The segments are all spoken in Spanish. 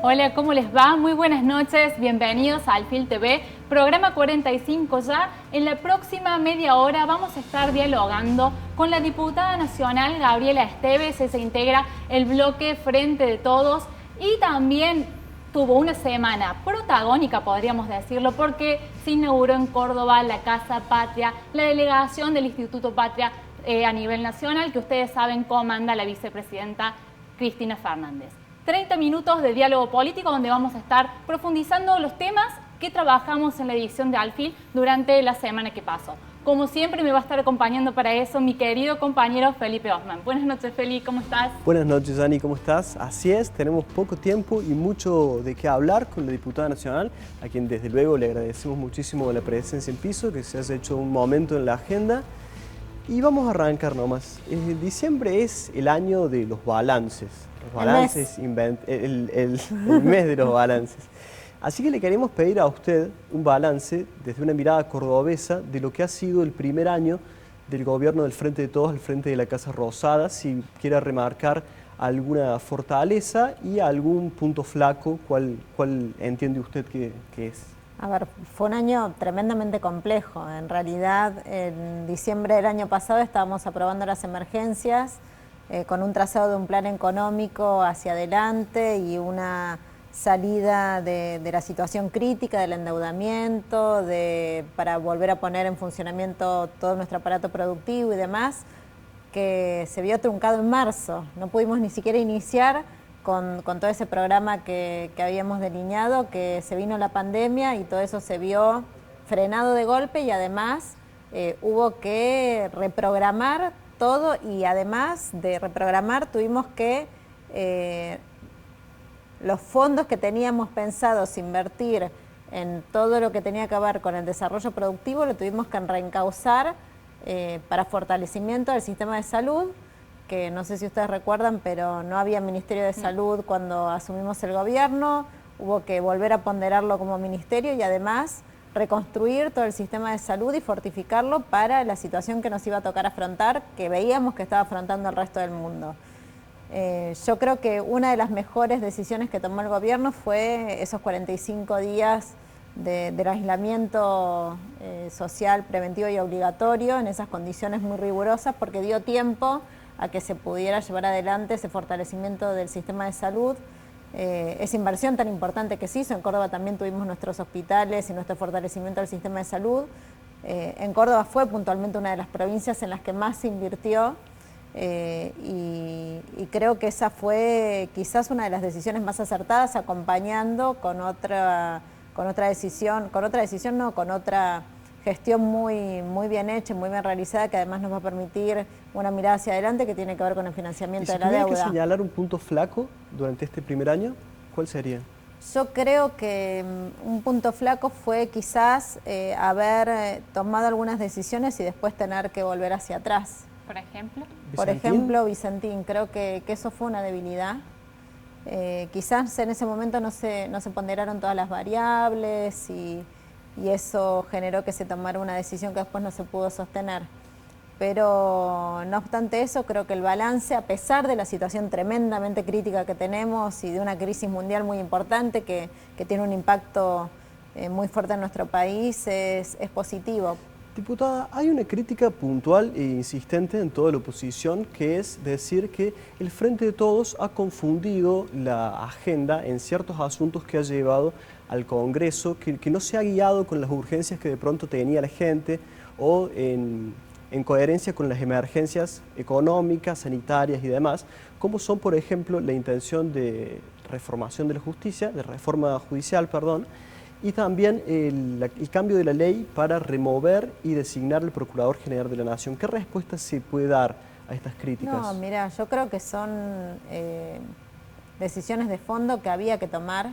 Hola, ¿cómo les va? Muy buenas noches, bienvenidos a Alfil TV, programa 45 ya. En la próxima media hora vamos a estar dialogando con la diputada nacional Gabriela Esteves, se integra el bloque Frente de Todos y también tuvo una semana protagónica, podríamos decirlo, porque se inauguró en Córdoba la Casa Patria, la delegación del Instituto Patria a nivel nacional, que ustedes saben comanda la vicepresidenta Cristina Fernández. 30 minutos de diálogo político donde vamos a estar profundizando los temas que trabajamos en la edición de Alfil durante la semana que pasó. Como siempre me va a estar acompañando para eso mi querido compañero Felipe Osman. Buenas noches, Feli, ¿cómo estás? Buenas noches, Dani, ¿cómo estás? Así es, tenemos poco tiempo y mucho de qué hablar con la diputada nacional, a quien desde luego le agradecemos muchísimo la presencia en piso, que se haya hecho un momento en la agenda. Y vamos a arrancar nomás. Diciembre es el año de los balances. Los balances, el mes de los balances. Así que le queremos pedir a usted un balance desde una mirada cordobesa de lo que ha sido el primer año del gobierno del Frente de Todos al frente de la Casa Rosada, si quiera remarcar alguna fortaleza y algún punto flaco, ¿cuál entiende usted que es? A ver, fue un año tremendamente complejo. En realidad, en diciembre del año pasado estábamos aprobando las emergencias con un trazado de un plan económico hacia adelante y una salida de la situación crítica, del endeudamiento, para volver a poner en funcionamiento todo nuestro aparato productivo y demás, que se vio truncado en marzo. No pudimos ni siquiera iniciar con todo ese programa que habíamos delineado, que se vino la pandemia y todo eso se vio frenado de golpe y además hubo que reprogramar todo y además de reprogramar tuvimos que los fondos que teníamos pensados invertir en todo lo que tenía que ver con el desarrollo productivo lo tuvimos que reencauzar para fortalecimiento del sistema de salud, que no sé si ustedes recuerdan, pero no había Ministerio de Salud cuando asumimos el gobierno, hubo que volver a ponderarlo como ministerio y además reconstruir todo el sistema de salud y fortificarlo para la situación que nos iba a tocar afrontar, que veíamos que estaba afrontando el resto del mundo. Yo creo que una de las mejores decisiones que tomó el gobierno fue esos 45 días del aislamiento social, preventivo y obligatorio en esas condiciones muy rigurosas, porque dio tiempo a que se pudiera llevar adelante ese fortalecimiento del sistema de salud, esa inversión tan importante que se hizo. En Córdoba también tuvimos nuestros hospitales y nuestro fortalecimiento del sistema de salud. En Córdoba fue puntualmente una de las provincias en las que más se invirtió y creo que esa fue quizás una de las decisiones más acertadas, acompañando con otra gestión muy bien hecha, muy bien realizada, que además nos va a permitir una mirada hacia adelante que tiene que ver con el financiamiento de la deuda. ¿Y si tuviera que señalar un punto flaco durante este primer año, cuál sería? Yo creo que un punto flaco fue quizás haber tomado algunas decisiones y después tener que volver hacia atrás. ¿Por ejemplo? Por ejemplo, Vicentín, creo que eso fue una debilidad. Quizás en ese momento no se ponderaron todas las variables y eso generó que se tomara una decisión que después no se pudo sostener. Pero no obstante eso, creo que el balance, a pesar de la situación tremendamente crítica que tenemos y de una crisis mundial muy importante que tiene un impacto muy fuerte en nuestro país, es positivo. Diputada, hay una crítica puntual e insistente en toda la oposición, que es decir que el Frente de Todos ha confundido la agenda en ciertos asuntos que ha llevado al Congreso, que no se ha guiado con las urgencias que de pronto tenía la gente o en coherencia con las emergencias económicas, sanitarias y demás, como son, por ejemplo, la intención de reformación de la justicia, de reforma judicial, perdón, y también el cambio de la ley para remover y designar al Procurador General de la Nación. ¿Qué respuesta se puede dar a estas críticas? No, mira, yo creo que son decisiones de fondo que había que tomar.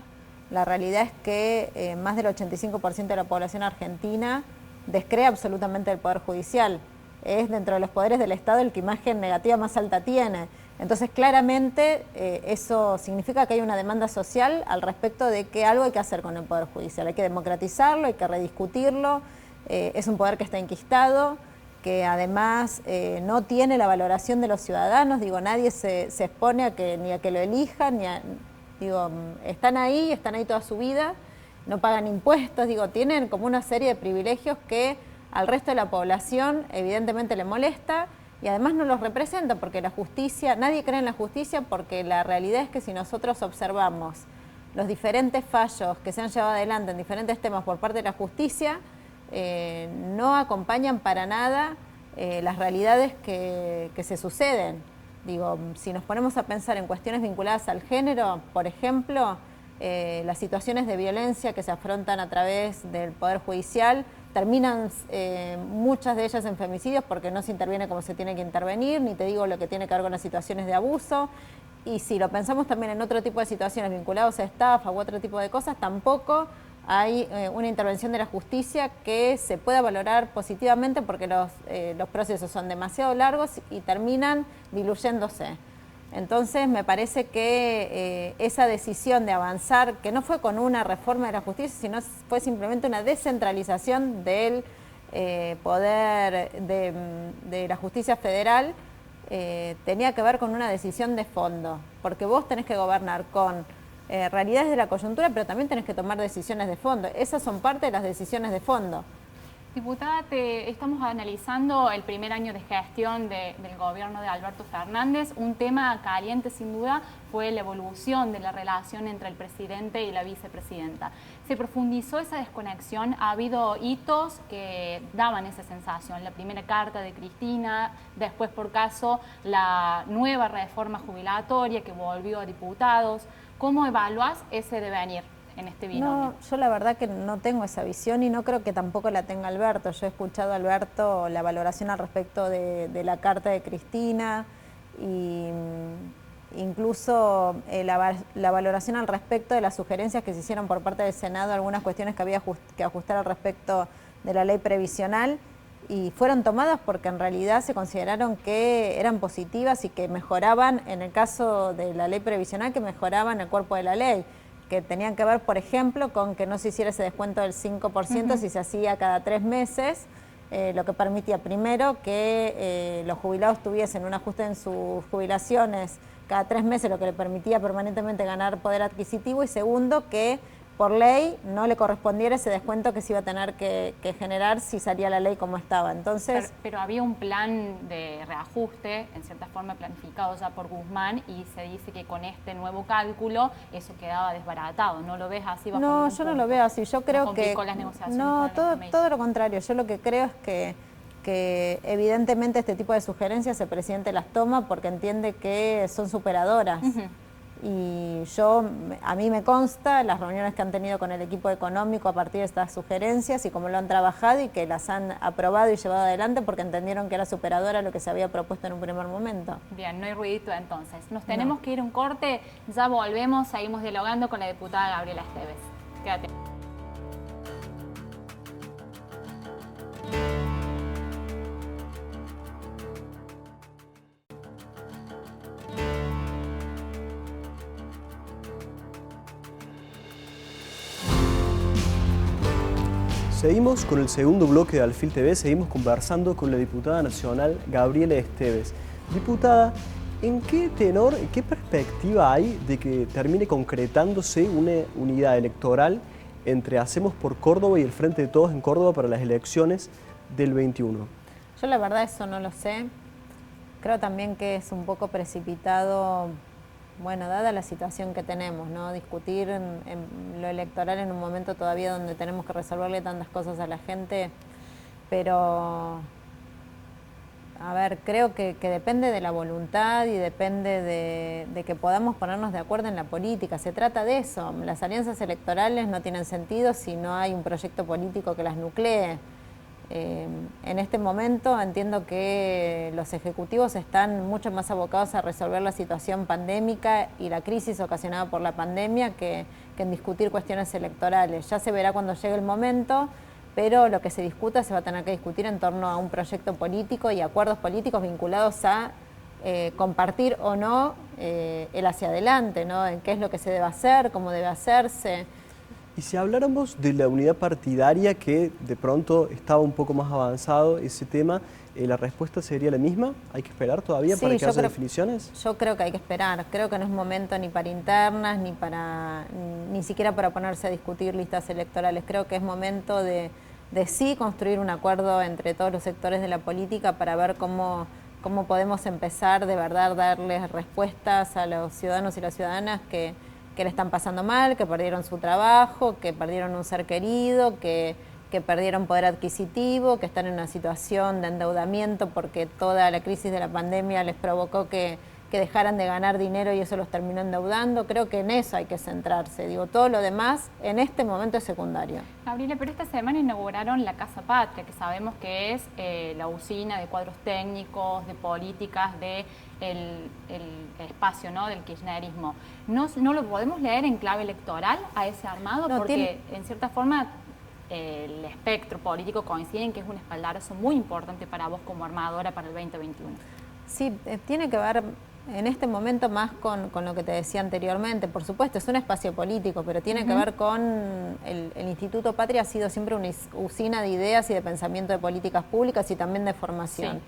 La realidad es que más del 85% de la población argentina descree absolutamente del Poder Judicial. Es dentro de los poderes del Estado el que imagen negativa más alta tiene. Entonces, claramente, eso significa que hay una demanda social al respecto de que algo hay que hacer con el Poder Judicial. Hay que democratizarlo, hay que rediscutirlo. Es un poder que está enquistado, que además no tiene la valoración de los ciudadanos. Digo, nadie se expone ni a que lo elijan, Digo, están ahí toda su vida, no pagan impuestos, digo, tienen como una serie de privilegios que al resto de la población evidentemente le molesta y además no los representa porque la justicia, nadie cree en la justicia porque la realidad es que si nosotros observamos los diferentes fallos que se han llevado adelante en diferentes temas por parte de la justicia, no acompañan para nada las realidades que se suceden. Digo, si nos ponemos a pensar en cuestiones vinculadas al género, por ejemplo, las situaciones de violencia que se afrontan a través del Poder Judicial terminan muchas de ellas en femicidios porque no se interviene como se tiene que intervenir, ni te digo lo que tiene que ver con las situaciones de abuso. Y si lo pensamos también en otro tipo de situaciones vinculadas a estafa u otro tipo de cosas, tampoco hay una intervención de la justicia que se pueda valorar positivamente porque los procesos son demasiado largos y terminan diluyéndose. Entonces me parece que esa decisión de avanzar, que no fue con una reforma de la justicia, sino fue simplemente una descentralización del poder de la justicia federal, tenía que ver con una decisión de fondo, porque vos tenés que gobernar con realidades de la coyuntura, pero también tenés que tomar decisiones de fondo. Esas son parte de las decisiones de fondo. Diputada, estamos analizando el primer año de gestión del gobierno de Alberto Fernández. Un tema caliente, sin duda, fue la evolución de la relación entre el presidente y la vicepresidenta. ¿Se profundizó esa desconexión? ¿Ha habido hitos que daban esa sensación? La primera carta de Cristina, después, por caso, la nueva reforma jubilatoria que volvió a diputados. ¿Cómo evaluás ese devenir en este binomio? No, yo la verdad que no tengo esa visión y no creo que tampoco la tenga Alberto. Yo he escuchado a Alberto la valoración al respecto de la carta de Cristina y incluso la valoración al respecto de las sugerencias que se hicieron por parte del Senado, algunas cuestiones que había que ajustar al respecto de la ley previsional, y fueron tomadas porque en realidad se consideraron que eran positivas y que mejoraban, en el caso de la ley previsional, que mejoraban el cuerpo de la ley, que tenían que ver, por ejemplo, con que no se hiciera ese descuento del 5% si se hacía cada 3 meses, lo que permitía primero que los jubilados tuviesen un ajuste en sus jubilaciones cada 3 meses, lo que le permitía permanentemente ganar poder adquisitivo, y segundo, que por ley no le correspondiera ese descuento que se iba a tener que generar si salía la ley como estaba. Entonces, pero había un plan de reajuste, en cierta forma planificado ya por Guzmán, y se dice que con este nuevo cálculo eso quedaba desbaratado. ¿No lo ves así? No, yo no lo veo así. Yo creo que las negociaciones no, todo lo contrario. Yo lo que creo es que evidentemente este tipo de sugerencias el presidente las toma porque entiende que son superadoras. Y a mí me consta las reuniones que han tenido con el equipo económico a partir de estas sugerencias y cómo lo han trabajado y que las han aprobado y llevado adelante porque entendieron que era superadora lo que se había propuesto en un primer momento. Bien, no hay ruidito entonces. Nos tenemos que ir a un corte, ya volvemos, seguimos dialogando con la diputada Gabriela Esteves. Quédate. Seguimos con el segundo bloque de Alfil TV, seguimos conversando con la diputada nacional Gabriela Esteves. Diputada, ¿en qué tenor, en qué perspectiva hay de que termine concretándose una unidad electoral entre Hacemos por Córdoba y el Frente de Todos en Córdoba para las elecciones del 21? Yo la verdad eso no lo sé. Creo también que es un poco precipitado, bueno, dada la situación que tenemos, ¿no? Discutir en lo electoral en un momento todavía donde tenemos que resolverle tantas cosas a la gente, pero, a ver, creo que depende de la voluntad y depende de que podamos ponernos de acuerdo en la política. Se trata de eso. Las alianzas electorales no tienen sentido si no hay un proyecto político que las nuclee. En este momento entiendo que los ejecutivos están mucho más abocados a resolver la situación pandémica y la crisis ocasionada por la pandemia que en discutir cuestiones electorales. Ya se verá cuando llegue el momento, pero lo que se discuta se va a tener que discutir en torno a un proyecto político y acuerdos políticos vinculados a compartir o no el hacia adelante, ¿no? En qué es lo que se debe hacer, cómo debe hacerse. Y si habláramos de la unidad partidaria, que de pronto estaba un poco más avanzado ese tema, ¿la respuesta sería la misma? ¿Hay que esperar todavía para que haya definiciones? Yo creo que hay que esperar. Creo que no es momento ni para internas, ni siquiera para ponerse a discutir listas electorales. Creo que es momento de sí construir un acuerdo entre todos los sectores de la política para ver cómo podemos empezar de verdad a darles respuestas a los ciudadanos y las ciudadanas que le están pasando mal, que perdieron su trabajo, que perdieron un ser querido, que perdieron poder adquisitivo, que están en una situación de endeudamiento porque toda la crisis de la pandemia les provocó que dejaran de ganar dinero y eso los terminó endeudando. Creo que en eso hay que centrarse. Digo, todo lo demás en este momento es secundario. Gabriela, pero esta semana inauguraron la Casa Patria, que sabemos que es la usina de cuadros técnicos, de políticas, de el espacio, ¿no?, del kirchnerismo. ¿No lo podemos leer en clave electoral a ese armado? No, porque en cierta forma el espectro político coincide en que es un espaldarazo muy importante para vos como armadora para el 2021. Sí, tiene que ver en este momento más con lo que te decía anteriormente. Por supuesto, es un espacio político, pero tiene que ver con el Instituto Patria ha sido siempre una usina de ideas y de pensamiento de políticas públicas y también de formación. Sí.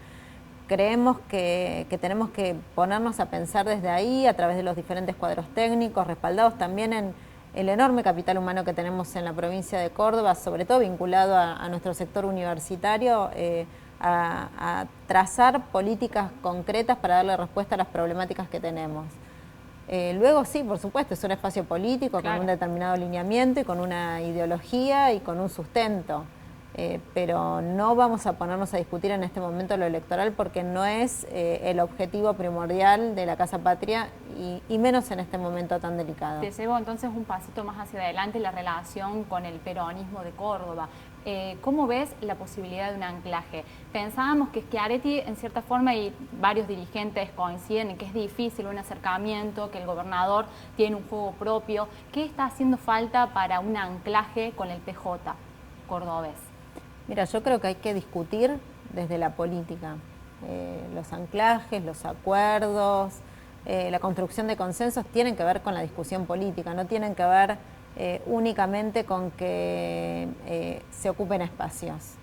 Creemos que tenemos que ponernos a pensar desde ahí, a través de los diferentes cuadros técnicos, respaldados también en el enorme capital humano que tenemos en la provincia de Córdoba, sobre todo vinculado a nuestro sector universitario, a trazar políticas concretas para darle respuesta a las problemáticas que tenemos. Luego sí, por supuesto, es un espacio político, claro, con un determinado lineamiento y con una ideología y con un sustento. Pero no vamos a ponernos a discutir en este momento lo electoral porque no es el objetivo primordial de la Casa Patria y menos en este momento tan delicado. Te llevo entonces un pasito más hacia adelante la relación con el peronismo de Córdoba. ¿Cómo ves la posibilidad de un anclaje? Pensábamos que Schiaretti, en cierta forma, y varios dirigentes coinciden en que es difícil un acercamiento, que el gobernador tiene un juego propio. ¿Qué está haciendo falta para un anclaje con el PJ cordobés? Mira, yo creo que hay que discutir desde la política, los anclajes, los acuerdos, la construcción de consensos tienen que ver con la discusión política, no tienen que ver únicamente con que se ocupen espacios.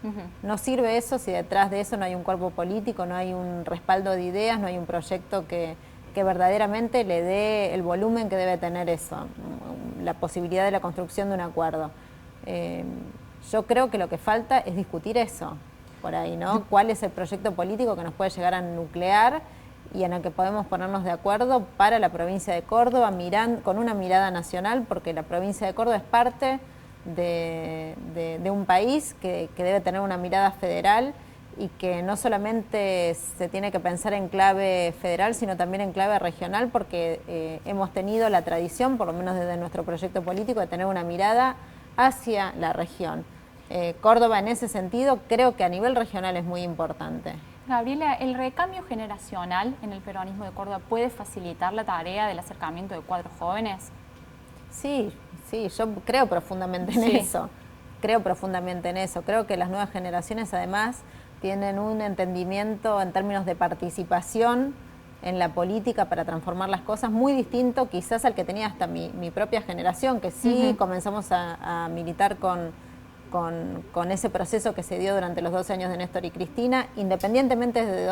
No sirve eso si detrás de eso no hay un cuerpo político, no hay un respaldo de ideas, no hay un proyecto que verdaderamente le dé el volumen que debe tener eso, la posibilidad de la construcción de un acuerdo. Yo creo que lo que falta es discutir eso, por ahí, ¿no? ¿Cuál es el proyecto político que nos puede llegar a nuclear y en el que podemos ponernos de acuerdo para la provincia de Córdoba, con una mirada nacional, porque la provincia de Córdoba es parte de un país que debe tener una mirada federal y que no solamente se tiene que pensar en clave federal, sino también en clave regional, porque hemos tenido la tradición, por lo menos desde nuestro proyecto político, de tener una mirada hacia la región. Córdoba en ese sentido creo que a nivel regional es muy importante. Gabriela, ¿el recambio generacional en el peronismo de Córdoba puede facilitar la tarea del acercamiento de cuadros jóvenes? Sí, yo creo profundamente en eso. Creo profundamente en eso. Creo que las nuevas generaciones además tienen un entendimiento en términos de participación en la política para transformar las cosas muy distinto quizás al que tenía hasta mi propia generación, que sí comenzamos a militar con ese proceso que se dio durante los 12 años de Néstor y Cristina. Independientemente desde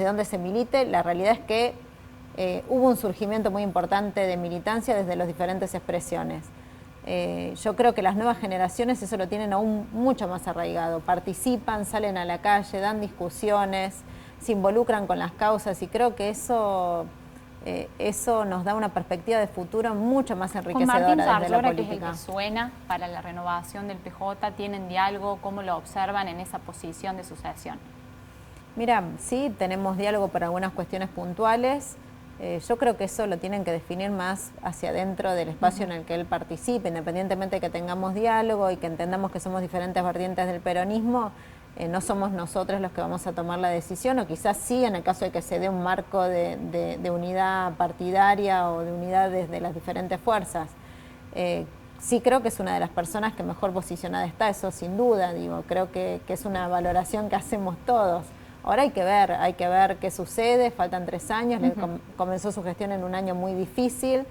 dónde se milite, la realidad es que hubo un surgimiento muy importante de militancia desde las diferentes expresiones. Yo creo que las nuevas generaciones eso lo tienen aún mucho más arraigado, participan, salen a la calle, dan discusiones, se involucran con las causas y creo que eso nos da una perspectiva de futuro mucho más enriquecedora desde la política. Que es el que suena para la renovación del PJ, ¿tienen diálogo? ¿Cómo lo observan en esa posición de sucesión? Mira, sí, tenemos diálogo para algunas cuestiones puntuales. Yo creo que eso lo tienen que definir más hacia adentro del espacio en el que él participe, independientemente de que tengamos diálogo y que entendamos que somos diferentes vertientes del peronismo. No somos nosotros los que vamos a tomar la decisión, o quizás sí en el caso de que se dé un marco de unidad partidaria o de unidad desde las diferentes fuerzas. Sí creo que es una de las personas que mejor posicionada está, eso sin duda, creo que es una valoración que hacemos todos. Ahora hay que ver qué sucede, faltan 3 años, comenzó su gestión en un año muy difícil,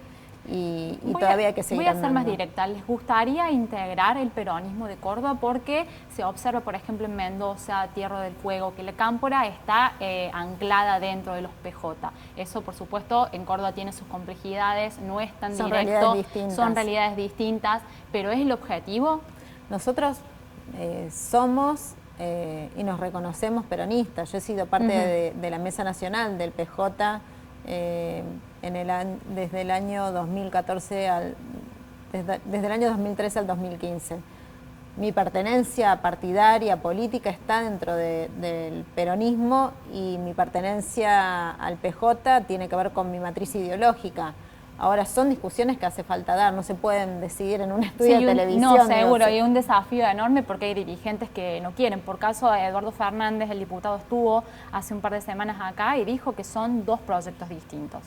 y todavía hay que seguir Voy a ser más andando. directa. ¿Les gustaría integrar el peronismo de Córdoba? Porque se observa, por ejemplo, en Mendoza, Tierra del Fuego, que la cámpora está anclada dentro de los PJ. Eso, por supuesto, en Córdoba tiene sus complejidades, no es tan Son directo, realidades distintas. son realidades distintas, pero ¿es el objetivo? Nosotros somos y nos reconocemos peronistas. Yo he sido parte de la Mesa Nacional del PJ desde el año 2014 desde el año 2013 al 2015. Mi pertenencia partidaria, política, está dentro del peronismo, y mi pertenencia al PJ tiene que ver con mi matriz ideológica. Ahora, son discusiones que hace falta dar, no se pueden decidir en un estudio de televisión. No, seguro, y un desafío enorme porque hay dirigentes que no quieren. Por caso, Eduardo Fernández, el diputado, estuvo hace un par de semanas acá y dijo que son dos proyectos distintos.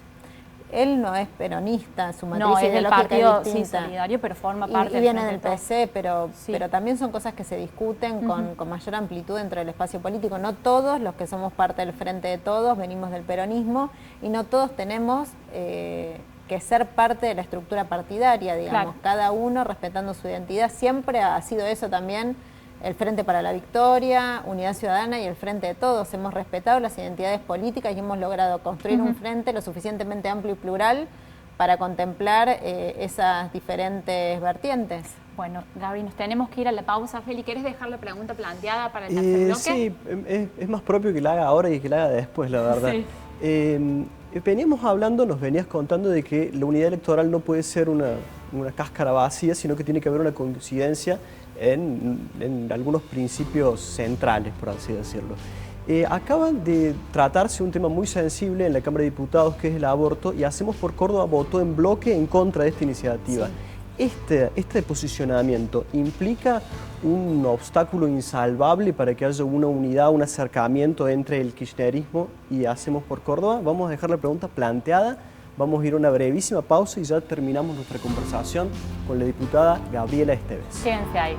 Él no es peronista, su matriz no, es del ideológica partido es distinta. Solidario, pero forma parte y viene del Frente de PC, pero también son cosas que se discuten con mayor amplitud dentro del espacio político. No todos los que somos parte del Frente de Todos venimos del peronismo, y no todos tenemos que ser parte de la estructura partidaria, digamos, cada uno respetando su identidad. Siempre ha sido eso también el Frente para la Victoria, Unidad Ciudadana y el Frente de Todos. Hemos respetado las identidades políticas y hemos logrado construir un frente lo suficientemente amplio y plural para contemplar esas diferentes vertientes. Bueno, Gaby, nos tenemos que ir a la pausa. Feli, ¿quieres dejar la pregunta planteada para el tercer bloque? Sí, es más propio que la haga ahora y que la haga después, la verdad. Sí. Veníamos hablando, nos venías contando de que la unidad electoral no puede ser una cáscara vacía, sino que tiene que haber una coincidencia en algunos principios centrales, por así decirlo. Acaba de tratarse un tema muy sensible en la Cámara de Diputados, que es el aborto, y Hacemos por Córdoba votó en bloque en contra de esta iniciativa. Sí. Este posicionamiento implica un obstáculo insalvable para que haya una unidad, un acercamiento entre el kirchnerismo y Hacemos por Córdoba. Vamos a dejar la pregunta planteada, vamos a ir a una brevísima pausa y ya terminamos nuestra conversación con la diputada Gabriela Esteves. Quédense ahí.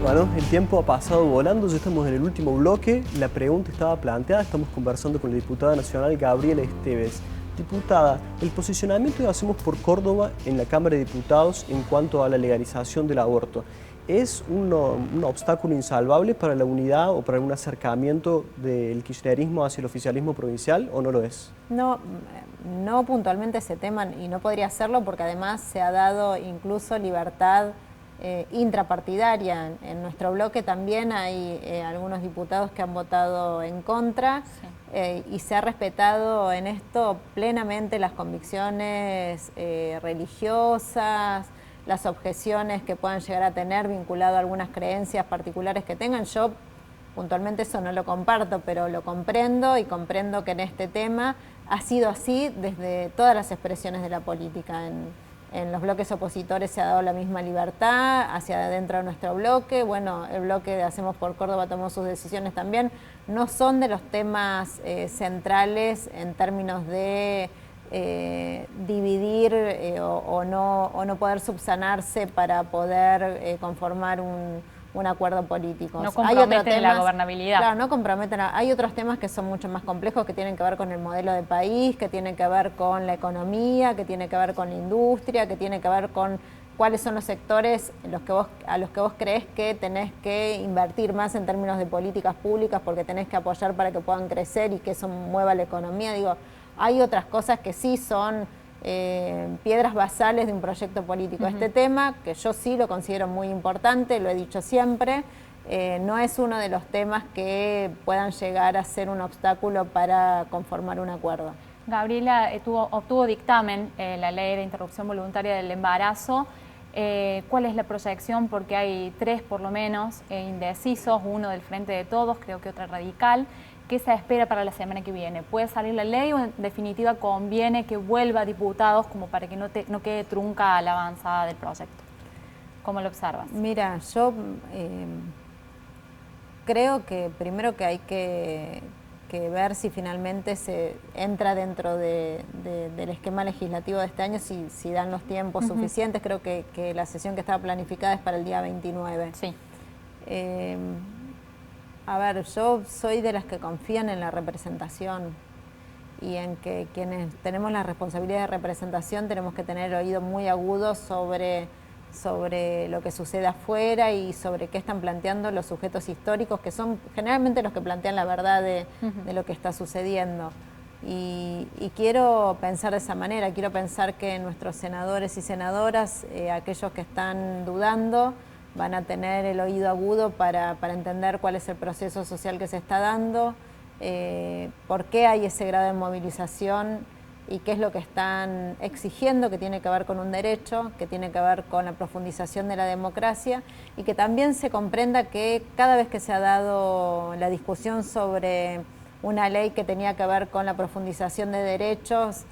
Bueno, el tiempo ha pasado volando, ya estamos en el último bloque. La pregunta estaba planteada, estamos conversando con la diputada nacional Gabriela Esteves. Diputada, el posicionamiento de Hacemos por Córdoba en la Cámara de Diputados en cuanto a la legalización del aborto, ¿es un obstáculo insalvable para la unidad o para un acercamiento del kirchnerismo hacia el oficialismo provincial, o no lo es? No puntualmente ese tema, y no podría serlo porque además se ha dado incluso libertad intrapartidaria. En nuestro bloque también hay algunos diputados que han votado en contra, y se ha respetado en esto plenamente las convicciones religiosas, las objeciones que puedan llegar a tener vinculado a algunas creencias particulares que tengan. Yo puntualmente eso no lo comparto, pero lo comprendo, y comprendo que en este tema ha sido así desde todas las expresiones de la política. En los bloques opositores se ha dado la misma libertad hacia adentro de nuestro bloque. Bueno, el bloque de Hacemos por Córdoba tomó sus decisiones también. No son de los temas centrales en términos de dividir o no poder subsanarse para poder conformar un acuerdo político. No comprometen la gobernabilidad. Claro, no comprometen. Hay otros temas que son mucho más complejos, que tienen que ver con el modelo de país, que tienen que ver con la economía, que tienen que ver con la industria, que tienen que ver con cuáles son los sectores a los que vos creés que tenés que invertir más en términos de políticas públicas, porque tenés que apoyar para que puedan crecer y que eso mueva la economía. Digo, hay otras cosas que sí son piedras basales de un proyecto político. Este tema, que yo sí lo considero muy importante, lo he dicho siempre, no es uno de los temas que puedan llegar a ser un obstáculo para conformar un acuerdo. Gabriela, obtuvo dictamen la ley de interrupción voluntaria del embarazo. ¿Cuál es la proyección? Porque hay 3 por lo menos indecisos, uno del Frente de Todos, creo que otra radical. ¿Qué se espera para la semana que viene? ¿Puede salir la ley o en definitiva conviene que vuelva a diputados como para que no quede trunca la avanzada del proyecto? ¿Cómo lo observas? Mira, yo creo que primero que hay que ver si finalmente se entra dentro del esquema legislativo de este año, si dan los tiempos suficientes. Creo que la sesión que estaba planificada es para el día 29. Sí. A ver, yo soy de las que confían en la representación y en que quienes tenemos la responsabilidad de representación tenemos que tener oído muy agudo sobre lo que sucede afuera y sobre qué están planteando los sujetos históricos, que son generalmente los que plantean la verdad de lo que está sucediendo. Y quiero pensar de esa manera, quiero pensar que nuestros senadores y senadoras, aquellos que están dudando, van a tener el oído agudo para entender cuál es el proceso social que se está dando, por qué hay ese grado de movilización y qué es lo que están exigiendo, que tiene que ver con un derecho, que tiene que ver con la profundización de la democracia y que también se comprenda que cada vez que se ha dado la discusión sobre una ley que tenía que ver con la profundización de derechos,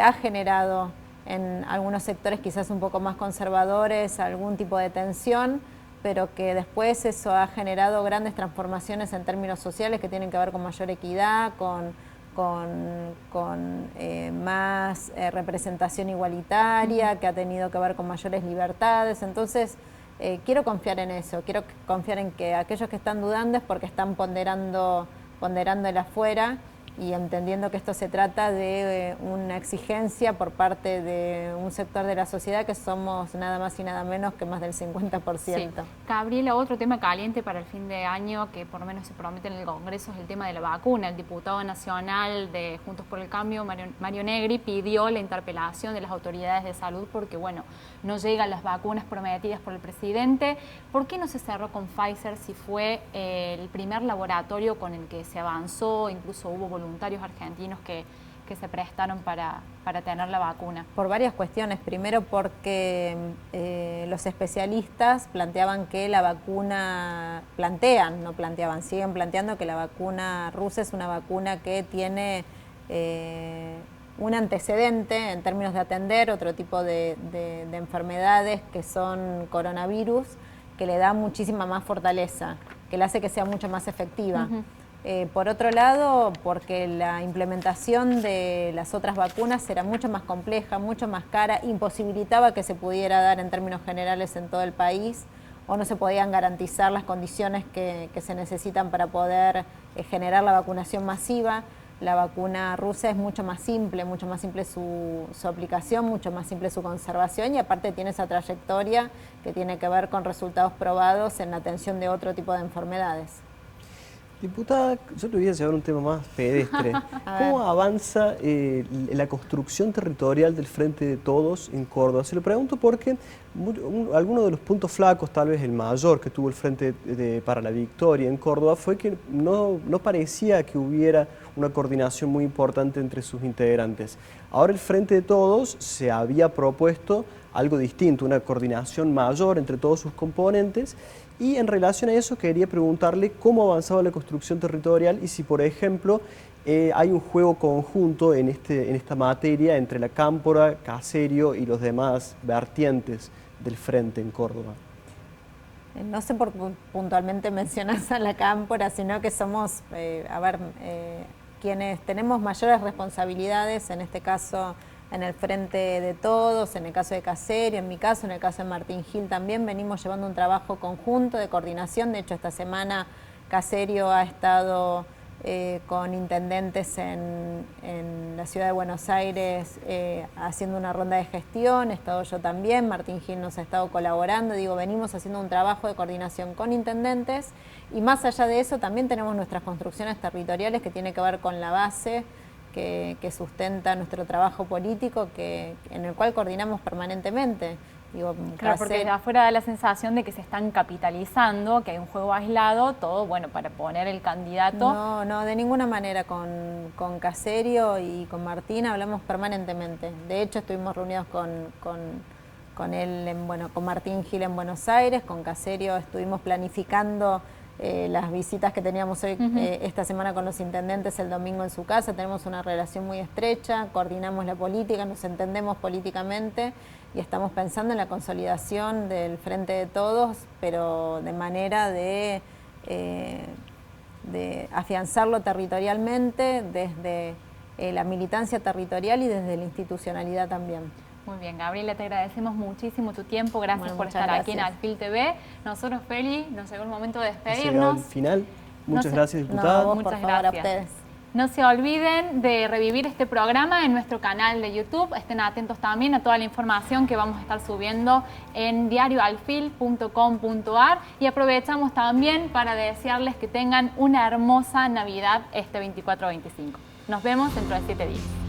ha generado en algunos sectores quizás un poco más conservadores algún tipo de tensión, pero que después eso ha generado grandes transformaciones en términos sociales que tienen que ver con mayor equidad, con más representación igualitaria, que ha tenido que ver con mayores libertades. Entonces, quiero confiar en eso, quiero confiar en que aquellos que están dudando es porque están ponderando el afuera y entendiendo que esto se trata de una exigencia por parte de un sector de la sociedad que somos nada más y nada menos que más del 50%. Sí. Gabriela, otro tema caliente para el fin de año que por lo menos se promete en el Congreso es el tema de la vacuna. El diputado nacional de Juntos por el Cambio, Mario Negri, pidió la interpelación de las autoridades de salud porque, bueno, no llegan las vacunas prometidas por el presidente. ¿Por qué no se cerró con Pfizer si fue el primer laboratorio con el que se avanzó, incluso hubo voluntarios argentinos que se prestaron para tener la vacuna? Por varias cuestiones. Primero porque los especialistas planteaban que la vacuna, siguen planteando que la vacuna rusa es una vacuna que tiene un antecedente en términos de atender otro tipo de enfermedades que son coronavirus, que le da muchísima más fortaleza, que le hace que sea mucho más efectiva. Por otro lado, porque la implementación de las otras vacunas era mucho más compleja, mucho más cara, imposibilitaba que se pudiera dar en términos generales en todo el país o no se podían garantizar las condiciones que se necesitan para poder generar la vacunación masiva. La vacuna rusa es mucho más simple su aplicación, mucho más simple su conservación y aparte tiene esa trayectoria que tiene que ver con resultados probados en la atención de otro tipo de enfermedades. Diputada, yo le voy a llevar un tema más pedestre. ¿Cómo avanza la construcción territorial del Frente de Todos en Córdoba? Se lo pregunto porque alguno de los puntos flacos, tal vez el mayor que tuvo el Frente para la Victoria en Córdoba, fue que no parecía que hubiera una coordinación muy importante entre sus integrantes. Ahora el Frente de Todos se había propuesto algo distinto, una coordinación mayor entre todos sus componentes. Y en relación a eso quería preguntarle cómo avanzaba la construcción territorial y si, por ejemplo, hay un juego conjunto en esta materia entre la Cámpora, Caserio y los demás vertientes del Frente en Córdoba. No sé por qué puntualmente mencionas a la Cámpora, sino que somos, quienes tenemos mayores responsabilidades, en este caso en el Frente de Todos, en el caso de Caserio, en mi caso, en el caso de Martín Gil también, venimos llevando un trabajo conjunto de coordinación. De hecho, esta semana Caserio ha estado con intendentes en la ciudad de Buenos Aires haciendo una ronda de gestión, he estado yo también, Martín Gil nos ha estado colaborando, venimos haciendo un trabajo de coordinación con intendentes y más allá de eso también tenemos nuestras construcciones territoriales que tiene que ver con la base, que sustenta nuestro trabajo político, en el cual coordinamos permanentemente. Claro, porque de afuera da la sensación de que se están capitalizando, que hay un juego aislado, todo para poner el candidato. No, de ninguna manera. Con Caserio y con Martín hablamos permanentemente. De hecho, estuvimos reunidos con él, con Martín Gil en Buenos Aires, con Caserio estuvimos planificando las visitas que teníamos hoy, esta semana con los intendentes, el domingo en su casa. Tenemos una relación muy estrecha, coordinamos la política, nos entendemos políticamente y estamos pensando en la consolidación del Frente de Todos, pero de manera de afianzarlo territorialmente desde la militancia territorial y desde la institucionalidad también. Muy bien, Gabriela, te agradecemos muchísimo tu tiempo, gracias por estar aquí en Alfil TV. Nosotros, Feli, nos llegó el momento de despedirnos. Al final. Muchas gracias, diputada. No, vos, Muchas por favor, gracias. a ustedes. No se olviden de revivir este programa en nuestro canal de YouTube. Estén atentos también a toda la información que vamos a estar subiendo en diarioalfil.com.ar y aprovechamos también para desearles que tengan una hermosa Navidad este 24-25. Nos vemos dentro de 7 días.